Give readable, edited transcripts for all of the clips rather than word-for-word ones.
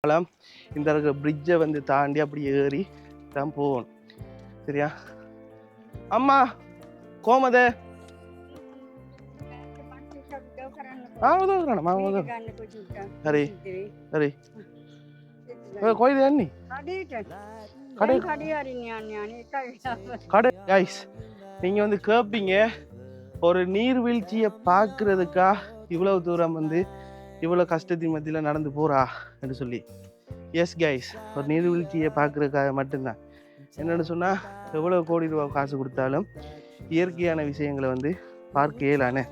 இந்த இருக்கிற பிரிட்ஜை வந்து தாண்டி அப்படி ஏறி தான் போகணும். சரியா? அம்மா கோமதே ஹரி ஹரி கோயில் அண்ணி கடை கடை கைஸ், நீங்கள் வந்து கேட்பீங்க ஒரு நீர்வீழ்ச்சியை பார்க்குறதுக்கா இவ்வளவு தூரம் வந்து இவ்வளோ கஷ்டத்தின் மத்தியில் நடந்து போகிறா என்று சொல்லி. எஸ் கைஸ், ஒரு நீர்வீழ்ச்சியை பார்க்குறதுக்காக மட்டும்தான். என்னென்னு சொன்னால் எவ்வளோ கோடி ரூபா காசு கொடுத்தாலும் இயற்கையான விஷயங்களை வந்து பார்க்க இயலானே.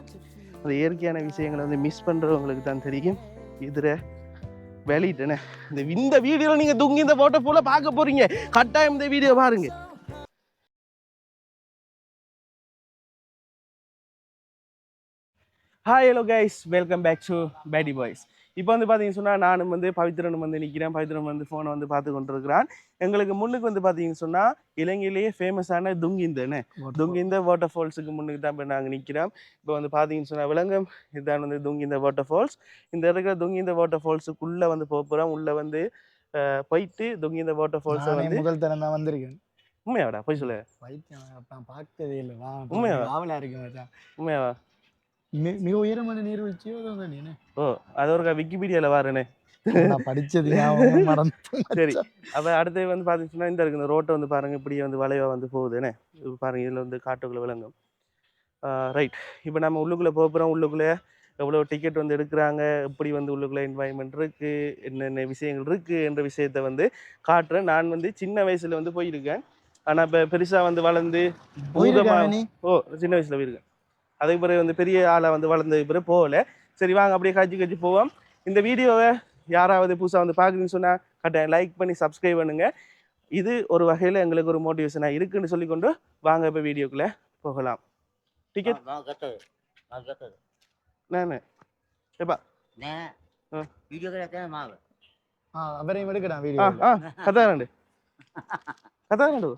அந்த இயற்கையான விஷயங்களை வந்து மிஸ் பண்ணுறவங்களுக்கு தான் தெரியும் இதில் வெளியிட்டேனே. இந்த வீடியோவில் நீங்கள் தூங்கி இந்த போட்டோ போல பார்க்க போகிறீங்க. கட்டாயம் இந்த வீடியோ பாருங்க. Hi hello guys, welcome back to Paddy Boys. இப்போ வந்து பார்த்தீங்கன்னு சொன்னால் நானும் வந்து பவித்ரனும் வந்து நிற்கிறேன். பவித்ரன் வந்து ஃபோனை வந்து பார்த்து கொண்டிருக்கிறான். எங்களுக்கு முன்னுக்கு வந்து பார்த்தீங்கன்னு சொன்னால் இலங்கையிலேயே ஃபேமஸான துங்கிந்தன்னு துங்கிந்த வாட்டர் ஃபால்ஸுக்கு முன்னுக்கு தான் இப்போ நாங்கள் நிற்கிறோம். இப்போ வந்து பார்த்தீங்கன்னு சொன்னால் விலங்கம் இதுதான் வந்து துங்கிந்த வாட்டர் ஃபால்ஸ். இந்த இருக்கிற துங்கிந்த வாட்டர் ஃபால்ஸுக்குள்ளே வந்து போகிறோம். உள்ளே வந்து போயிட்டு துங்கிந்த வாட்டர் ஃபால்ஸை வந்து முதல் தரம் தான் வந்திருக்கேன். உண்மையாடா? போய் சொல்லு. பார்த்ததே இல்லை. உண்மையாவா? ஆவலாக இருக்கு. உண்மையாவா? மிக உயரமான நீர்வீழ்ச்சியோ நீ? ஓ, அது ஒரு விக்கிபீடியாவில் வாருன்னு படிச்சது. சரி, அப்போ அடுத்து வந்து பார்த்தீங்கன்னா இந்த இருக்கு இந்த ரோட்டை வந்து பாருங்கள், இப்படியே வந்து வளைவாக வந்து போகுதுன்னு பாருங்கள். இதில் வந்து காட்டுக்குள்ளே விளங்கும். ரைட், இப்போ நம்ம உள்ளுக்குள்ளே போகிறோம். உள்ளுக்குள்ளே எவ்வளோ டிக்கெட் வந்து எடுக்கிறாங்க, எப்படி வந்து உள்ளுக்குள்ளே என்வாயன்மெண்ட் இருக்குது, என்னென்ன விஷயங்கள் இருக்குது என்ற விஷயத்தை வந்து காட்டுறேன். நான் வந்து சின்ன வயசில் வந்து போயிருக்கேன். ஆனால் இப்போ பெருசாக வந்து வளர்ந்து சின்ன வயசில் போயிருக்கேன். அதுக்கு பிறகு வந்து பெரிய ஆளாக வந்து வளர்ந்ததுக்கு பிறகு போகல. சரி வாங்க அப்படியே காய்ச்சி போவோம். இந்த வீடியோவை யாராவது புதுசாக வந்து பார்க்குறீங்கன்னு சொன்னால் கட்டாயம் லைக் பண்ணி சப்ஸ்கிரைப் பண்ணுங்கள். இது ஒரு வகையில் எங்களுக்கு ஒரு மோட்டிவேஷனாக இருக்குன்னு சொல்லிக்கொண்டு வாங்க இப்போ வீடியோக்குள்ளே போகலாம். டிக்கெட் நான் எப்பா அவரையும் எடுக்கடா வீடியோ. கதாண்டு கதாண்டு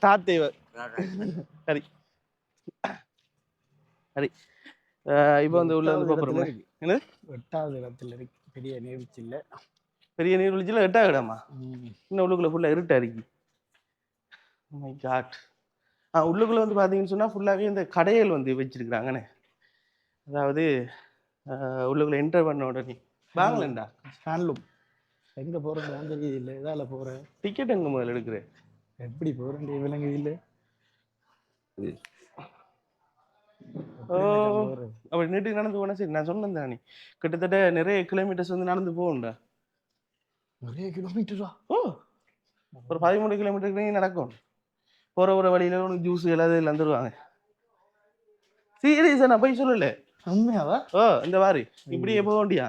தாத்தே சரி சரி. இப்போ வந்து உள்ள வந்து போகிறோம். என்ன 8வது இடத்துல இருக்கு. பெரிய நீர்வீழ்ச்சி இல்லை. பெரிய நீர்வீழ்ச்சியில் 8வது இடமா? இன்னும் உள்ளுக்குள்ளே ஃபுல்லாக இருட்டா இருக்கு. My God. உள்ளுக்குள்ளே வந்து பார்த்தீங்கன்னு சொன்னால் ஃபுல்லாகவே இந்த கடைகள் வந்து வச்சிருக்கிறாங்கண்ணே. அதாவது உள்ளுக்குள்ளே என்டர் பண்ண உடனே வாங்கலண்டா ஹேண்ட்லூம். எங்கே போகிறேன் தெரியுது இல்லை. இதால் போகிறேன். டிக்கெட் எங்கே முதல்ல எடுக்கிறேன்? எப்படி போகிறேன் விலங்குது இல்லை. அப்படி நீட்டுக்கு நடந்து போனா சரி. நான் சொன்னேன் தானே கிட்டத்தட்ட நிறைய கிலோமீட்டர்ஸ் வந்து நடந்து போகும்டா. நிறைய கிலோமீட்டரா? ஓ, ஒரு 13 கிலோமீட்டருக்கு நடக்கும். போகிற ஒரு வழியில உனக்கு ஜூஸ் எல்லாது எல்லாம் தருவாங்க. சீரியஸா நான் போய் சொல்லல. உண்மையாவா? ஓ, இந்த மாதிரி இப்படியே போக வேண்டியா?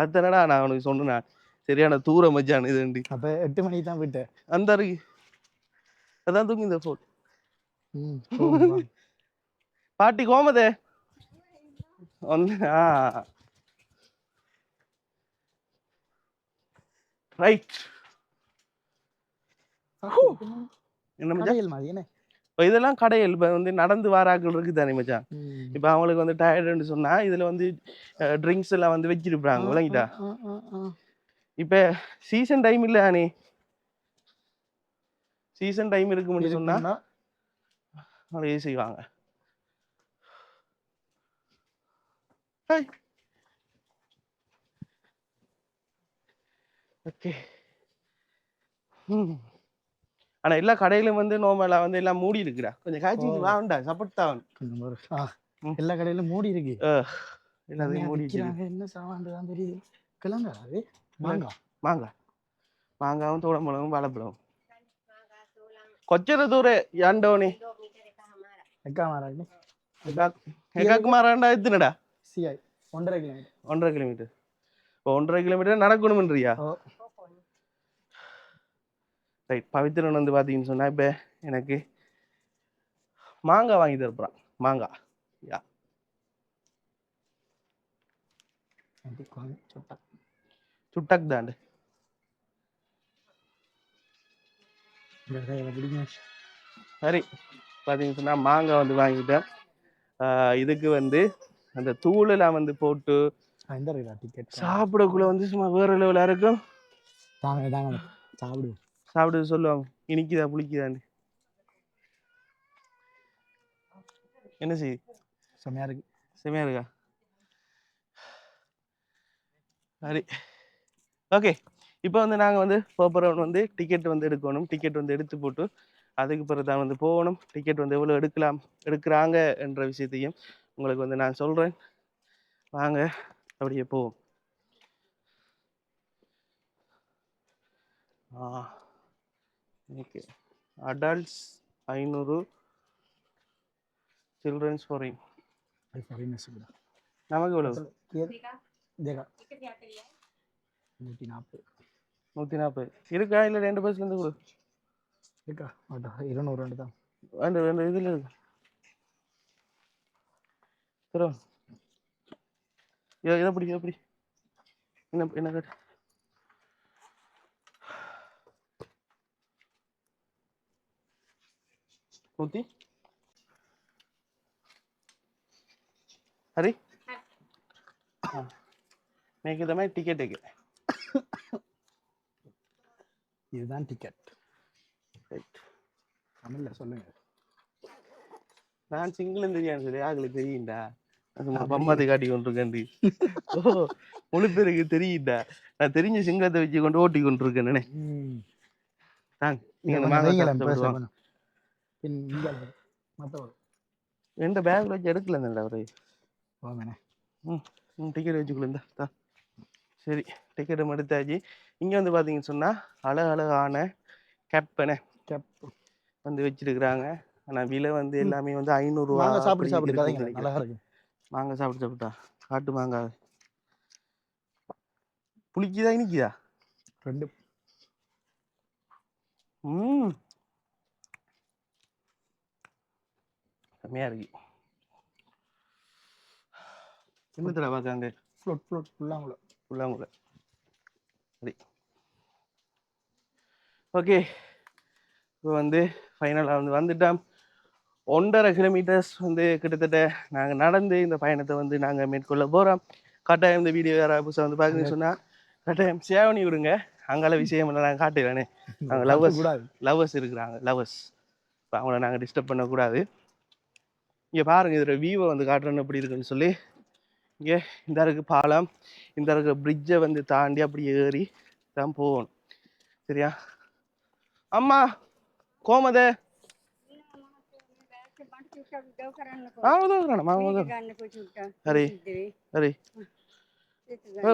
அதுதானடா நான் உனக்கு சொன்னேன். சரியான தூரம் மச்சான் இது. அப்போ 8 மணிக்கு தான் போயிட்டேன். அந்த அருகே அதான் தூங்கி இந்த ஃபோன் பாட்டி கோமதே ரைட். என்ன மச்சான் இப்போ இதெல்லாம் கடைகள் இப்போ வந்து நடந்து வாராக்கள் இருக்குது தானே மச்சான். இப்போ அவங்களுக்கு வந்து டயர்டுன்னு சொன்னா இதுல வந்து ட்ரிங்க்ஸ் எல்லாம் வந்து வச்சிருப்பாங்க விளங்கிட்டா. இப்போ சீசன் டைம் இல்லை அனே. சீசன் டைம் இருக்குன்னு சொன்னா அதையே செய்வாங்க. ஓகே. ஆனா எல்லா கடையிலும் வந்து நோமலா வந்து எல்லாம் மூடி இருக்குடா. கொஞ்சம் காய்ச்சி வாண்டா சப்போட்டா. எல்லா கடையிலும் மூடி இருக்கு. எல்லாத்தையும் மூடி வச்சிருக்காங்க. என்ன சாமான் தான் தெரியுது. கிழங்கா அது? மாங்காய். மாங்காய் மாங்காவும் தோடம்பழமும் வாழைப்பழம். கொச்சர தூர யாண்டோனி எக்கா மாறாங்க. எக்காக்கு மாறாண்டா எத்தனடா? சிஐ 1.5 கிலோமீட்டர். 1.5 கிலோமீட்டர். இப்போ 1.5 கிலோமீட்டர் நடக்கணும்ன்றியா? ரைட். பவித்ரன் வந்து பார்த்தீங்கன்னு சொன்னா இப்போ எனக்கு மாங்காய் வாங்கி தரப்போறான். மாங்காய் யா சுட்டக் தாண்டு. சரி பார்த்தீங்கன்னு சொன்னால் மாங்காய் வந்து வாங்கிட்டேன். இதுக்கு வந்து அந்த தூளெல்லாம் வந்து போட்டு இந்த இருக்குதா டிக்கெட் சாப்பிடக்குள்ள வந்து சும்மா வேறு லெவலாக இருக்கும். தாங்க தாங்க சாப்பிடுவோம். சாப்பிட்டு சொல்லுவாங்க இனிக்குதா புளிக்குதான்னு. என்ன செய்யுது? செம்மையாக இருக்கு. செம்மையாக இருக்கா? சரி, ஓகே. இப்போ வந்து நாங்கள் வந்து போகிறவன் வந்து டிக்கெட் வந்து எடுக்கணும். டிக்கெட் வந்து எடுத்து போட்டு அதுக்கு பிறகு தான் வந்து போகணும். டிக்கெட் வந்து எவ்வளோ எடுக்கிறாங்க என்ற விஷயத்தையும் உங்களுக்கு வந்து நான் சொல்கிறேன். வாங்க அப்படியே போவோம். Okay, adults 500, childrens foreign. நமக்கு எவ்வளோ? 140 140 இருக்கா? இல்லை 2 பஸ்லேருந்து கொடு இருக்கா? 200 தான். அந்த இதில் இருக்கு. சரி, இதை பிடி எப்படி என்ன கேட்டு நூற்றி ஹரி எனக்கு இந்த மாதிரி டிக்கெட் இருக்கு. இதுதான் டிக்கெட். ரைட், தமிழில் சொல்லுங்க. நான் சிங்கிளும் தெரியாது சொல்லி ஆங்களுக்கு தெரியுண்டா. பம்மாத்தை காட்டி கொண்டிருக்கேன். ஓ, முழு பேருக்கு தெரியுண்டா. நான் தெரிஞ்ச சிங்கத்தை வச்சு கொண்டு ஓட்டி கொண்டிருக்கேன். எந்த பேக்ல வச்சு எடுக்கல அவரு. டிக்கெட் வச்சுக்கொள்ள. சரி, டிக்கெட் எடுத்தாச்சு. இங்கே வந்து பார்த்தீங்கன்னு சொன்னால் அழகான கேப்பனை வந்து வச்சிருக்கிறாங்க. ஆனால் விலை வந்து எல்லாமே வந்து 500 ரூபா. மாங்காய் சாப்பிட்டா காட்டு மாங்காய் புளிக்குதா இனிக்குதா? ரெண்டு. செம்மையா இருக்கு. என்னத்துல பார்க்காங்க? புல்லாங்குழல். சரி, ஓகே. இப்போ வந்து ஃபைனலாக வந்துட்டோம். 1.5 கிலோமீட்டர்ஸ் வந்து கிட்டத்தட்ட நாங்கள் நடந்து இந்த பயணத்தை வந்து நாங்கள் மேற்கொள்ள போகிறோம். கட்டாயம் இந்த வீடியோ யாராவது புதுசாக வந்து பார்க்குறீங்கன்னு சொன்னால் கட்டாயம் சேவ் பண்ணி விடுங்க. அங்கால விஷயம் இல்லை, நாங்கள் காட்டுறேனே. நாங்கள் லவ்வர்ஸ் இருக்கிறாங்க, லவ்வர்ஸ். இப்போ அவங்கள நாங்கள் டிஸ்டர்ப் பண்ணக்கூடாது. இங்கே பாருங்கள், இதில் வியூவை வந்து காட்டுறேன்னு எப்படி இருக்குன்னு சொல்லி. இங்கே இந்த இருக்குது பாலம். இந்த இருக்க பிரிட்ஜை வந்து தாண்டி அப்படி ஏறி தான் போகணும். சரியா? அம்மா கோமதே अरे अरे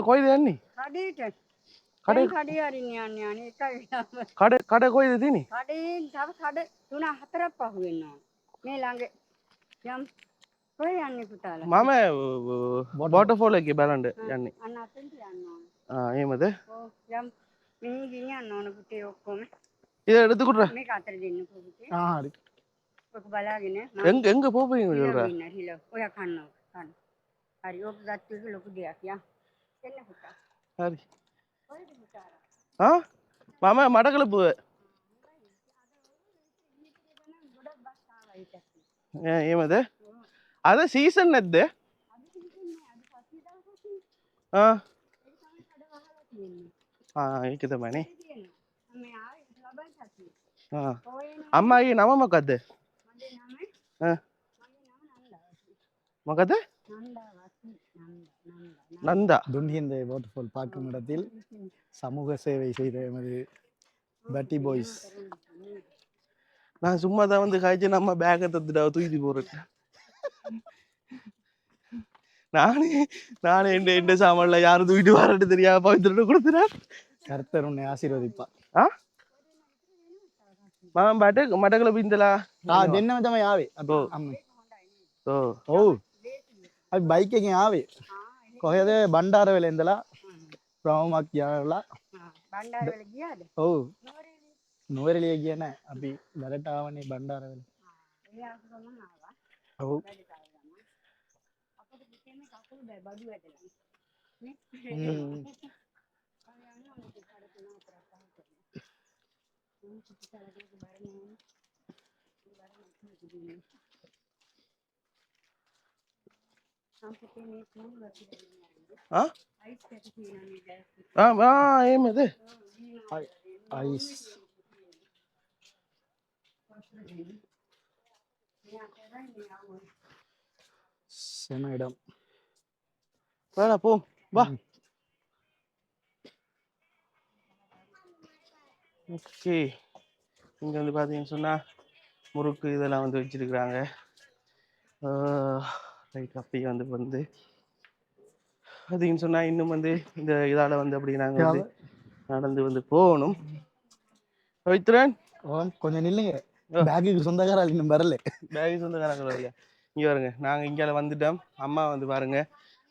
कोई दे नहीं खड़े खड़े खड़े कोई देती नहीं खड़े सब खड़े तूना हतरा पाहुए ना मैं लांगे जम कोई अन्य कुताला मामा वाटरफॉल है के बैलेंड यानी अन्ना तेंटी अन्ना हां ये मत ओ जम मैं गिनी अन्ना ने कुते ओको में इधर எடுத்து குடுற मैं कातर देने को कुते हां ओको बलागिने எங்க போறீங்க சொல்ற இல்ல ஓயா கண்ணு கண்ணு हरी ओक जाती के लोग दिया क्या என்ன குட்டா हरी कोई குட்டாரா हां मामा மடகளப்பு ఏమదే అదే సీజన్ అదే ఏకదమని అమ్మాయి నమ్మమ్మ కద్దే మగదే நந்தா துன்ஹிந்த வாட்டர்ஃபால் பார்க்கும் இடத்தில் சமூக சேவை செய்த எமது பட்டி பாய்ஸ். நான் சும்மா தான் வந்து காய்ச்சி நம்ம பேக்கை தந்துட்டா தூக்கிட்டு போறேன். நானே எந்த சாமான்ல யாரும் தூக்கிட்டு வரட்டு தெரியாம பவித்திர கொடுத்துறேன். கர்த்தர் உன்னை ஆசீர்வதிப்பார். මටකල බින්දලා දෙන්නම තමයි ආවේ. ඔව් අපි බයික් එකෙන් ආවේ. කොහෙද? බණ්ඩාරවැල ඉඳලා ප්‍රාමමක් ගියාලා. බණ්ඩාරවැල ගියාද? ඔව් නුවරඑළිය ගියේ නැහැ. අපි දැලට ආවනේ බණ්ඩාරවැල. ඒ ආපු ගමන් ආවා. ඔව් අපිට පිටින්ම කකුල් බඩු වැදලා නේ. ఏమది ஐஸ் செம இடம். வேணா போ வா. ஓகே, இங்கே வந்து பார்த்தீங்கன்னு சொன்னால் முறுக்கு இதெல்லாம் வந்து வச்சுருக்குறாங்க. ரைட், அப்படியே வந்து பார்த்தீங்கன்னு சொன்னால் இன்னும் வந்து இந்த இதால் வந்து அப்படி நாங்கள் வந்து நடந்து வந்து போகணும். பவித்ரன் கொஞ்சம் நில்லுங்க, பேக்குக்கு சொந்தக்காரர் இன்னும் வரல. பேக்கு சொந்தக்காரங்க வரல. இங்கே பாருங்க, நாங்கள் இங்கே வந்துட்டோம். அம்மா வந்து பாருங்க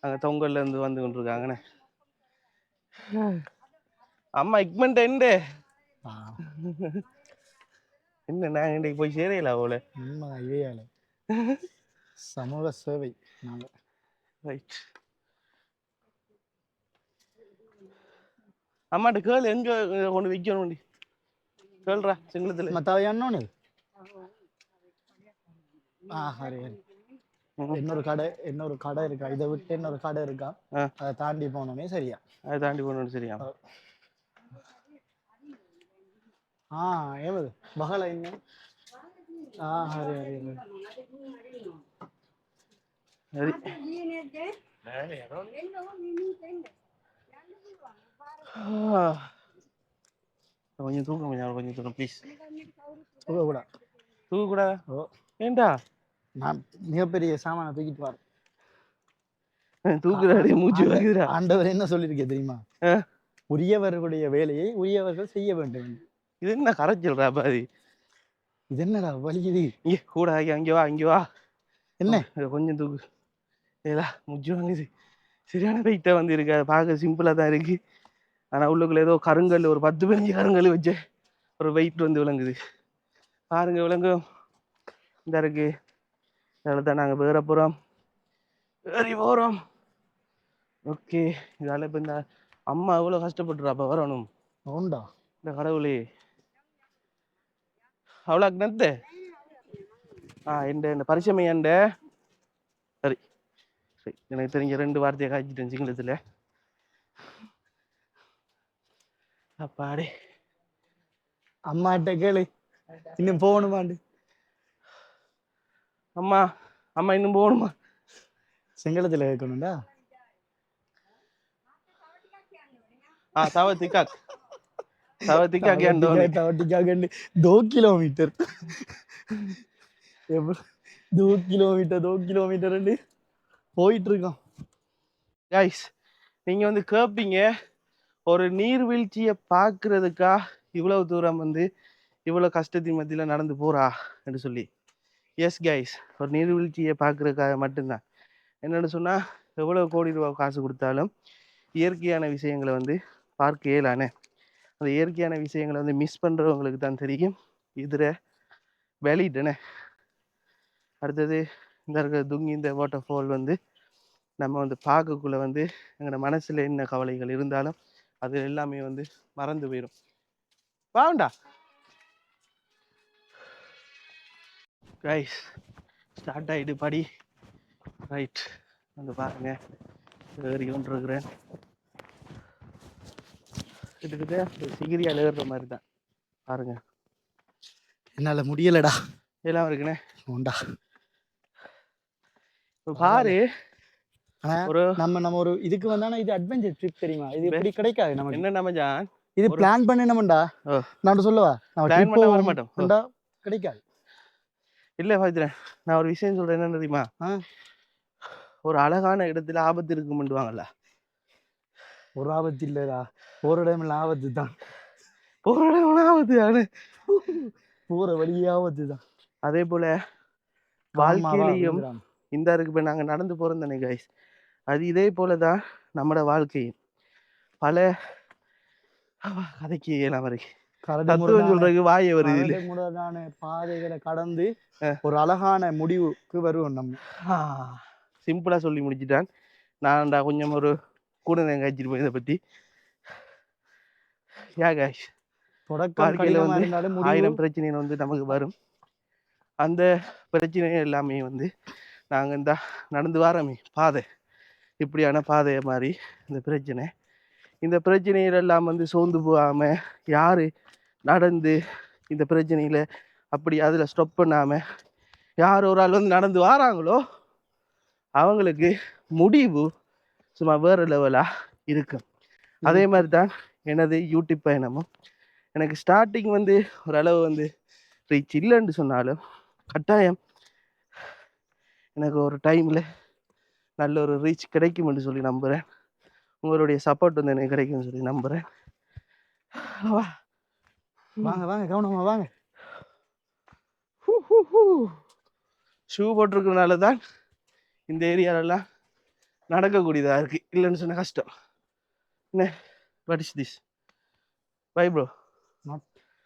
அங்கே தொங்கல்ல இருந்து வந்து கொண்டிருக்காங்கண்ணே. அம்மா இக்மெண்ட் எண்டு என்ன நாங்கள் இன்றைக்கு போய் சேரையில அவள இவையால சமூக சேவை நாங்கள். ரைட், அம்மாட்ட கேள் எங்க கொண்டு வைக்கணும் கேள்றா சிங்களத்துல. மத்தாவை அண்ணோன்னு ஹரி ஹரி இன்னொரு கடை இருக்கா, இதை விட்டு இன்னொரு கடை இருக்கா, அதை தாண்டி போனோமே சரியா. அதை தாண்டி போகணும் சரியா. ஏவது பகல இங்க. ஹரி ஹரி கொஞ்சம் தூக்கம் கொஞ்சம் தூக்கம் ப்ளீஸ். தூக்கக்கூடாது. ஏண்டா நான் மிகப்பெரிய சாமான தூக்கிட்டு வரேன். தூக்குறாடே மூச்சு வாங்குதுடா. ஆண்டவர் என்ன சொல்லியிருக்கே தெரியுமா? உரியவர்களுடைய வேலையை உரியவர்கள் செய்ய வேண்டும். இது என்ன கரைச்சல்றா பாதி? இது என்னடா வலிக்குது? இங்கே கூட அங்கே வா, இங்கே வா. என்ன கொஞ்சம் தூக்கு. ஏதா மூச்சு வாங்குது. சரியான வெயிட்டா வந்து இருக்கு. அதை பார்க்க சிம்பிளா தான் இருக்கு. ஆனா உள்ளுக்குள்ள ஏதோ கருங்கல், ஒரு 10-15 கருங்கல் வச்சு ஒரு வெயிட் வந்து விளங்குது. பாருங்க விளங்கும். இந்த இருக்கு. இதில் தான் நாங்கள் வேற போகிறோம், வேறி போகிறோம். ஓகே, இதால் இப்போ இந்த அம்மா எவ்வளோ கஷ்டப்பட்டுறா அப்போ வரணும். உண்டா இந்த கடவுளே அவ்வளோ நத்து. இந்த பரிசமையாண்ட சரி சரி, எனக்கு தெரிஞ்ச 2 வார்த்தையை காய்ச்சிட்டேன் சிங்களத்தில். அப்பாடே, அம்மாட்ட கேளு இன்னும் போகணுமாண்டு. அம்மா அம்மா இன்னும் போகணுமா? சிங்களத்தில் கேட்கணும்டா. தவத்திக்காக் 2 கிலோமீட்டர் 2 கிலோமீட்டர் போயிட்டு இருக்கோம். கைஸ், நீங்க வந்து கேட்பீங்க ஒரு நீர்வீழ்ச்சியை பார்க்கறதுக்கா இவ்வளவு தூரம் வந்து இவ்வளோ கஷ்டத்தின் மத்தியில் நடந்து போறா என்று சொல்லி. எஸ் கைஸ், ஒரு நீர்வீழ்ச்சியை பார்க்கறதுக்காக மட்டும்தான். என்னென்னு சொன்னால் எவ்வளோ கோடி ரூபா காசு கொடுத்தாலும் இயற்கையான விஷயங்களை வந்து பார்க்க இயலானே. அந்த இயற்கையான விஷயங்களை வந்து மிஸ் பண்ணுறவங்களுக்கு தான் தெரியும் இதில் வேலிட்டுனே. அடுத்தது இந்த இருக்கிற துங்கி இந்த வாட்டர் ஃபால் வந்து நம்ம வந்து பார்க்கக்குள்ளே வந்து எங்களோட மனசில் என்ன கவலைகள் இருந்தாலும் அது எல்லாமே வந்து மறந்து போயிடும். வாண்டா கைஸ், ஸ்டார்ட் ஆகிட்டு படி. ரைட், வந்து பாருங்க ஏறி கொண்டிருக்கிறேன். கிட்டத்தட்ட சிகிரியால் ஏறுற மாதிரி தான் பாருங்க. என்னால முடியலடா. எல்லாம் இருக்குண்ணே உண்டா பாரு. ஒரு நம்ம ஒரு இதுக்கு வந்தானா இது அட்வென்ச்சர் ட்ரிப் தெரியுமா? இது இப்படி கிடைக்காது நமக்கு. என்ன நம்ம ஜான் இது பிளான் பண்ணணும்டா. நான் சொல்லவா, பிளான் பண்ண வர மாட்டோம், கிடைக்காது. இல்ல பாத்துறேன். நான் ஒரு விஷயம் சொல்றேன், என்ன தெரியுமா? ஒரு அழகான இடத்துல ஆபத்து இருக்கும்னுவாங்கல்ல. ஒரு ஆபத்து இல்லடா, ஒரு இடம்ல ஆபத்து தான். ஒரு இடம் ஆபத்து தானே, போற வழியே ஆபத்து தான். அதே போல வாழ்க்கையிலையும் இந்த இருக்கு. இப்போ நாங்கள் நடந்து போகிறோம் தானே கைஸ், அது இதே போல தான் நம்மளோட வாழ்க்கையும். பல கதைக்கு எல்லாம் வரைக்கும் தத்துவம் சொல்றதுக்கு வாய வருது. பாதைகளை கடந்து ஒரு அழகான முடிவுக்கு வருவோம் நம்ம. சிம்பிளா சொல்லி முடிச்சுட்டான். நான்டா கொஞ்சம் ஒரு கூட காய்ச்சிட்டு போய் இதை பற்றி. யா கைஸ், வாழ்க்கையில வந்து 1000 பிரச்சனைகள் வந்து நமக்கு வரும். அந்த பிரச்சனை எல்லாமே வந்து நாங்கள் இந்த நடந்து வாரமே பாதை இப்படியான பாதையை மாதிரி இந்த பிரச்சனைகள் எல்லாம் வந்து சோர்ந்து போகாமல் யார் நடந்து இந்த பிரச்சனையில் அப்படி அதில் ஸ்டாப் பண்ணாமல் யார் ஒரு ஆள் வந்து நடந்து வராங்களோ அவங்களுக்கு முடிவு சும்மா வேறு லெவலாக இருக்கும். அதே மாதிரி தான் எனது யூடியூப் பயணமும். எனக்கு ஸ்டார்டிங் வந்து ஓரளவு வந்து ரீச் இல்லைன்னு சொன்னாலும் கட்டாயம் எனக்கு ஒரு டைமில் நல்ல ஒரு ரீச் கிடைக்கும்னு சொல்லி நம்புகிறேன். உங்களுடைய சப்போர்ட் வந்து எனக்கு கிடைக்கும்னு சொல்லி நம்புகிறேன். வாங்க வாங்க கவனமா வாங்க. ஷூ போட்டிருக்கிறதுனால தான் இந்த ஏரியாலெல்லாம் நடக்கக்கூடியதாக இருக்குது. இல்லைன்னு சொன்னால் கஷ்டம். என்ன what is this bye bro?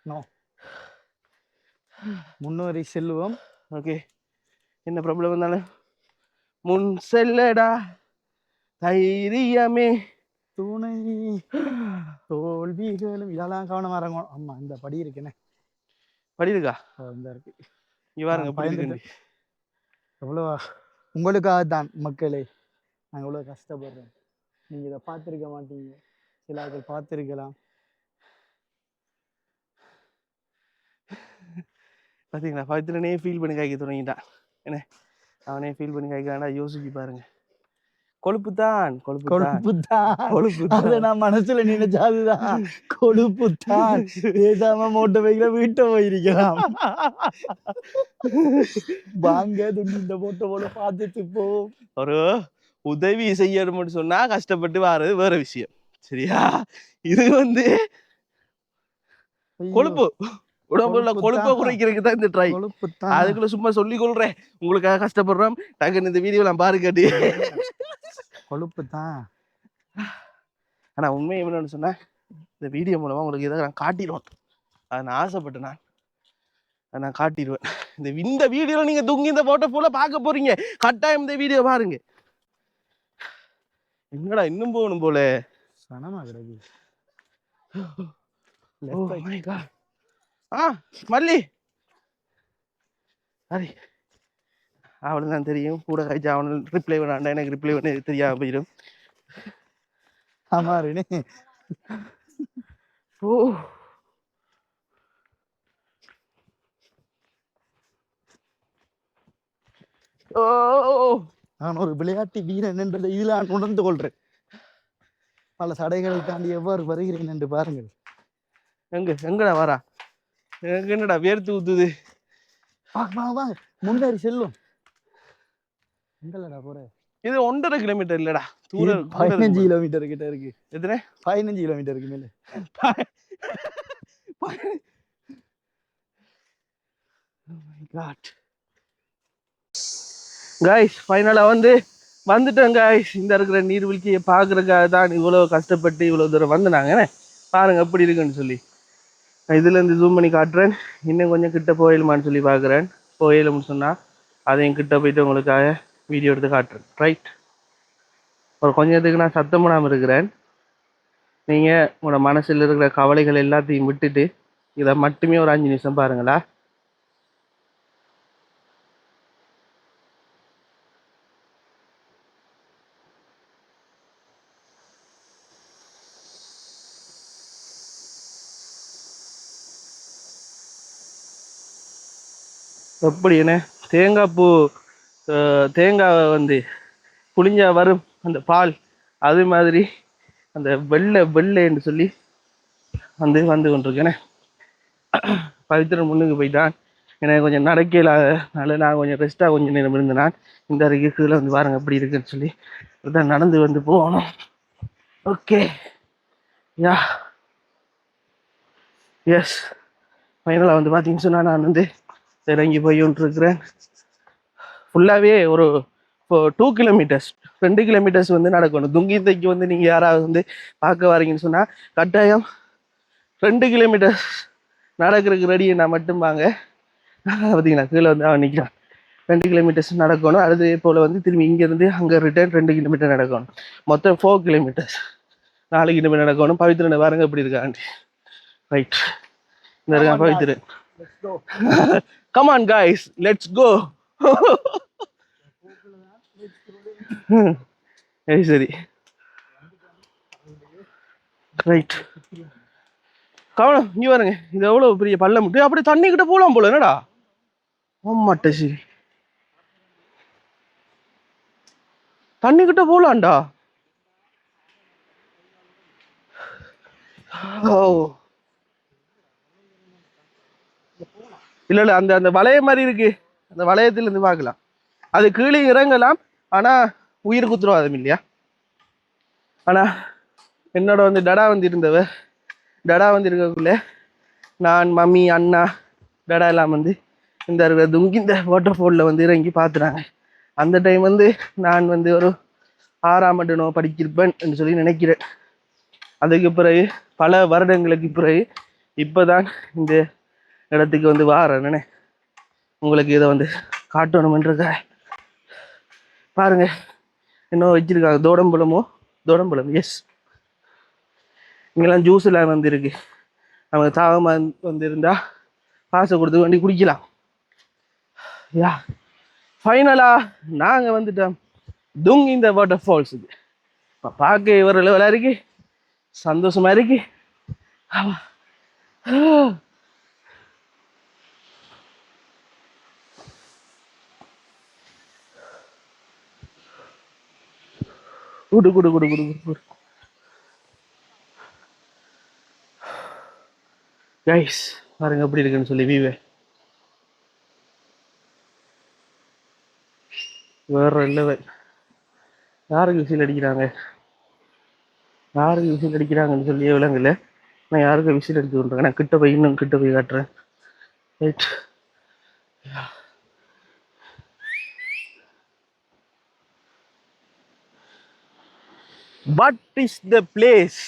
No முன்னோரி செல்வம். ஓகே, என்ன ப்ராப்ளம் இருந்தாலும் முன் செல்லடா தைரியமே துணை தோல்விகளும் இதெல்லாம் கவனமா இறங்கணும். ஆமா இந்த படி இருக்குண்ணே. படி இருக்கா? இந்த இருக்கு. இங்க பாருங்க பயந்துட்டு எவ்வளவா உங்களுக்காக தான் மக்களே நாங்கள் எவ்வளோ கஷ்டப்படுறோம். நீங்கள் இதை பார்த்துருக்க மாட்டீங்க, சில ஆட்கள் பார்த்துருக்கலாம். பார்த்தீங்களா, பவித்ரனே ஃபீல் பண்ணி காய்க்க தொடங்கிட்டான். என்ன அவனே ஃபீல் பண்ணி காய்க்காண்டா யோசிச்சு பாருங்க. கொழுப்புத்தான் அதை நான் மனசுல நினைச்சாதுதான் கொழுப்புத்தான். பேசாம மோட்டர் பைக்ல வீட்டை போயிருக்கலாம். வாங்க இந்த மோட்டை போல பார்த்துட்டு போ. ஒரு உதவி செய்யணும்னு சொன்னா கஷ்டப்பட்டு வாரது வேற விஷயம், சரியா? இது வந்து கொழுப்பு, உடம்புல கொழுப்பை குறைக்கிறதுக்கு தான் இந்த ட்ரை. அதுக்குள்ள சும்மா சொல்லி கொள்றேன், உங்களுக்காக கஷ்டப்படுறோம். டக்குன்னு இந்த வீடியோ நான் பாருக்காட்டி கொழுப்பு தான். ஆனா உண்மை என்னன்னு சொன்னா இந்த வீடியோ மூலமா உங்களுக்கு ஏதாவது நான் காட்டிடுவேன். அதை நான் ஆசைப்பட்டேன், நான் காட்டிடுவேன். இந்த வீடியோல நீங்க தூங்கி இந்த போட்டோ போல பார்க்க போறீங்க. கட்டாயம் இந்த வீடியோ பாருங்க. என்னடா இன்னும் போகணும் போல சனமா கிடக்கு. மல்லி சரி, அவளுக்கு தான் தெரியும். கூட கழிச்சு அவனுக்கு ரிப்ளை பண்ணாண்டா எனக்கு ரிப்ளை பண்ண தெரியாம போயிடும். ஆமா ரெனே. ஓ நான் ஒரு விளையாட்டு வீரன் என்றதை இதில் நான் உணர்ந்து கொள்றேன். பல தடைகளை தாண்டி எவ்வாறு வருகிறேன் என்று பாருங்கள். எங்கடா வரா? எனக்கு என்னடா வேர்த்து ஊத்துது. வாங்க முன்னேறி செல்லும். எங்கடா போற? இது 1.5 கிலோமீட்டர் இல்லடா, 15 கிலோமீட்டர் கிட்ட இருக்கு. எத்தனை? 15 கிலோமீட்டருக்கு மேல. கைஸ் ஃபைனலா வந்துட்டோம் கைஸ். இந்த இருக்கிற நீர்வீழ்ச்சியை பார்க்கறதுக்காக தான் இவ்வளோ கஷ்டப்பட்டு இவ்வளோ தூரம் வந்து நாங்கள் பாருங்க எப்படி இருக்குன்னு சொல்லி. இதுலேருந்து ஜூம் பண்ணி காட்டுறேன். இன்னும் கொஞ்சம் கிட்ட போயிடுமான்னு சொல்லி பார்க்குறேன். போயிடும்னு சொன்னால் அதையும் கிட்ட போயிட்டு உங்களுக்காக வீடியோ எடுத்து காட்டுறேன். ரைட், ஒரு கொஞ்சத்துக்கு நான் சத்தம் பண்ணாமல் இருக்கிறேன். நீங்கள் உங்களோட மனசில் இருக்கிற கவலைகள் எல்லாத்தையும் விட்டுட்டு இதை மட்டுமே ஒரு 5 நிமிஷம் பாருங்களா. எப்படி என்ன தேங்காவை புளிஞ்சா வரும் அந்த பால், அது மாதிரி அந்த வெள்ளைன்னு சொல்லி வந்து கொண்டிருக்கேனே. பவித்ரன் முன்னுக்கு போயிட்டான். எனக்கு கொஞ்சம் நடக்கலாதனால நான் கொஞ்சம் ரெஸ்ட்டாக கொஞ்சம் நேரம் இருந்தேன். இந்த அருகே கீழே பாருங்க எப்படி இருக்குன்னு சொல்லி தான் நடந்து போகணும். ஓகே யா எஸ், ஃபைனலாக பார்த்தீங்கன்னு சொன்னால் நான் இறங்கி போய்கிட்டுருக்கிறேன். ஃபுல்லாகவே ஒரு 2 கிலோமீட்டர்ஸ் 2 கிலோமீட்டர்ஸ் நடக்கணும். துங்கித்தைக்கு நீங்கள் யாராவது பார்க்க வரீங்கன்னு சொன்னால் கட்டாயம் 2 கிலோமீட்டர்ஸ் நடக்கிறதுக்கு ரெடியை நான் மட்டும் வாங்க. பார்த்தீங்களா கீழே அவன் நிற்கிறான். 2 கிலோமீட்டர்ஸ் நடக்கணும். அது போல் திரும்பி இங்கேருந்து அங்கே ரிட்டர்ன் 2 கிலோமீட்டர் நடக்கணும். மொத்தம் 4 கிலோமீட்டர்ஸ் 4 கிலோமீட்டர் நடக்கணும். பவித்ரனை பாருங்க எப்படி இருக்காண்டி. ரைட், இந்த இருக்கா Pavithran. Come on guys, let's go. சரி ரைட். கவனம் இங்க பாருங்க, இது எவ்வளவு பெரிய பள்ளம் விட்டு அப்படி தண்ணி கிட்ட போலாம் போல. என்னடா ஆமாட்ட சரி, தண்ணி கிட்ட போலாம்டா. ஓ இல்ல அந்த அந்த வளைய மாதிரி இருக்கு, அந்த வளையத்துல இருந்து பார்க்கலாம். அது கீழே இறங்கலாம், ஆனா உயிருக்கு உத்தரவாதம் இல்லையா. ஆனா என்னோட வந்து டடா வந்து இருக்கக்குள்ள நான் மம்மி அண்ணா டடா எல்லாம் வந்து இந்த இந்த வாட்டர் ஃபால்ல வந்து இறங்கி பார்த்துறாங்க. அந்த டைம் வந்து நான் வந்து ஒரு 6ஆம் ஆண்டு படிச்சிருப்பேன் என்று சொல்லி நினைக்கிறேன். அதுக்கு பிறகு பல வருடங்களுக்கு பிறகு இப்போதான் இந்த இடத்துக்கு வந்து வாரேன். உங்களுக்கு இதை வந்து காட்டணுமென்றிருக்க. பாருங்க இன்னும் வச்சிருக்காங்க தோடம்பழம். எஸ், இங்கெல்லாம் ஜூஸ் எல்லாம் வந்து இருக்கு. அவங்க தாகமா வந்து இருந்தா காசை கொடுத்து வேண்டி குடிக்கலாம். யா ஃபைனலா நாங்க வந்துட்டோம் துங் இந்த வாட்டர் ஃபால்ஸுக்கு. பார்க்க ஒரு லெவலா இருக்கு, சந்தோஷமா இருக்கு. குடு கைஸ், பாருங்க எப்படி இருக்குன்னு சொல்லி வியூவே வேற லெவல். யாருக்கு விசில் அடிக்கிறாங்கன்னு சொல்லி விலங்குல நான் யாருக்கு விசில் அடிச்சு விட்றேன். நான் கிட்ட போய் காட்டுறேன். Right. What is the place?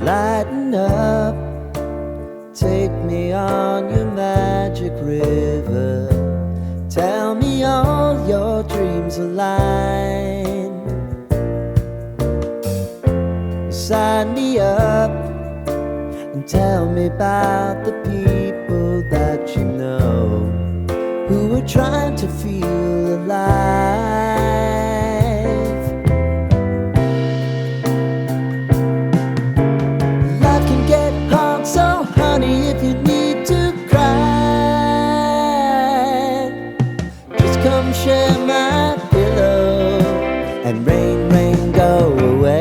Lighten up, take me on your magic river. Tell me all your dreams align. Sign me up and tell me about the people that you know who are trying to feel alive. Life can get hard, so honey, if you need to cry, just come share my pillow and rain, rain, go away.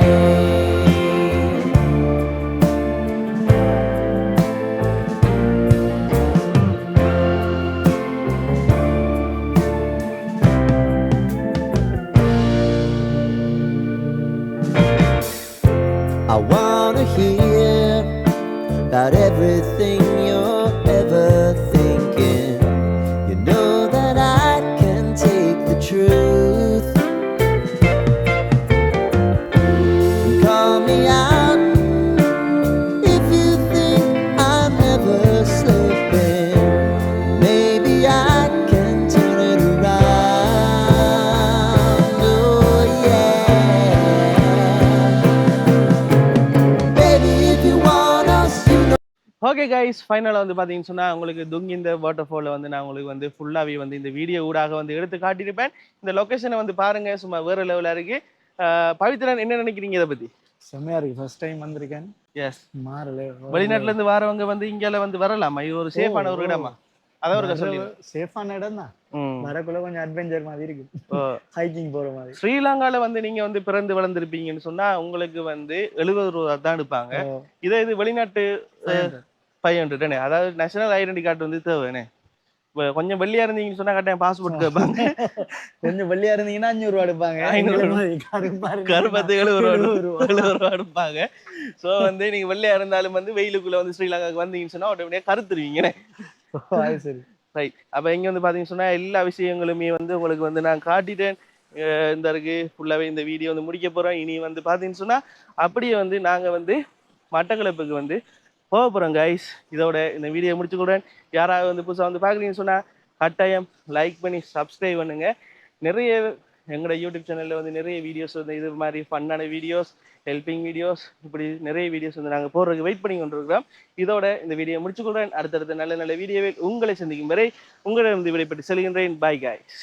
I wanna hear about everything you're ever thinking. You know that I can take the truth. Call me out if you think I'm never slipping. Maybe I can turn it around. Oh yeah. Baby, if you want us, you know. Okay guys, ஃபைனலாக வந்து பார்த்தீங்கன்னு சொன்னால் உங்களுக்கு துங் இந்த water ஃபாலில் வந்து நான் உங்களுக்கு வந்து ஃபுல்லாகவே வந்து இந்த வீடியோ ஊடாக வந்து எடுத்து காட்டியிருப்பேன். இந்த லொக்கேஷனை வந்து பாருங்க, சும்மா வேறு லெவலாக இருக்கு. பவித்ரன் என்ன நினைக்கிறீங்க இதை பற்றி? செம்மையா இருக்கு. ஃபர்ஸ்ட் டைம் வந்திருக்கேன். எஸ், மாறல. வெளிநாட்டுல இருந்து வரவங்க வந்து இங்கால வந்து வரலாமா? இது ஒரு சேஃபான ஒரு இடமா? அதான் ஒரு சொல்லி சேஃபான இடம் தான். வரக்குள்ள கொஞ்சம் அட்வென்ச்சர் மாதிரி இருக்கு, ஹைக்கிங் போற மாதிரி. ஸ்ரீலங்கால வந்து நீங்க வந்து பிறந்து வளர்ந்துருப்பீங்கன்னு சொன்னா உங்களுக்கு வந்து 70 ரூபா தான் எடுப்பாங்க. இதே இது வெளிநாட்டு 500, அதாவது நேஷனல் ஐடென்டி கார்டு வந்து தேவைண்ணே. கொஞ்சம் வெள்ளியா இருந்தீங்கன்னு சொன்னா கட்டாயம் பாஸ்போர்ட் கேட்பாங்க. கொஞ்சம் வெள்ளியா இருந்தீங்கன்னா 500 ரூபா எடுப்பாங்க. 70 ரூபா எடுப்பாங்க. சோ வந்து நீங்க வெள்ளையா இருந்தாலும் வந்து வெயிலுக்குள்ள வந்து ஸ்ரீலங்காக்கு வந்தீங்கன்னு சொன்னா உடனே கருத்துருவீங்கண்ணே. சரி ரைட். அப்ப இங்க வந்து பாத்தீங்கன்னு சொன்னா எல்லா விஷயங்களுமே வந்து உங்களுக்கு வந்து நான் காட்டிட்டேன். இந்த இருக்கு ஃபுல்லாவே இந்த வீடியோ வந்து முடிக்க போறோம். இனி வந்து பாத்தீங்கன்னு சொன்னா அப்படியே வந்து நாங்க வந்து மட்டக்களப்புக்கு வந்து போக போகிறோம் கைஸ். இதோட இந்த வீடியோ முடிச்சுக்கிறேன். யாராவது வந்து புதுசாக வந்து பார்க்குறீங்கன்னு சொன்னால் கட்டாயம் லைக் பண்ணி சப்ஸ்கிரைப் பண்ணுங்கள். நிறைய எங்களோட யூடியூப் சேனலில் வந்து நிறைய வீடியோஸ் வந்து இது மாதிரி ஃபன்னான வீடியோஸ், ஹெல்பிங் வீடியோஸ், இப்படி நிறைய வீடியோஸ் வந்து நாங்கள் போடுறதுக்கு வெயிட் பண்ணி கொண்டிருக்கிறோம். இதோட இந்த வீடியோ முடிச்சுக்கொள்கிறேன். அடுத்தடுத்த நல்ல நல்ல வீடியோவில் உங்களை சந்திக்கும் வரை உங்களிடம் விடைபெற்று செல்கின்றேன். Bye guys.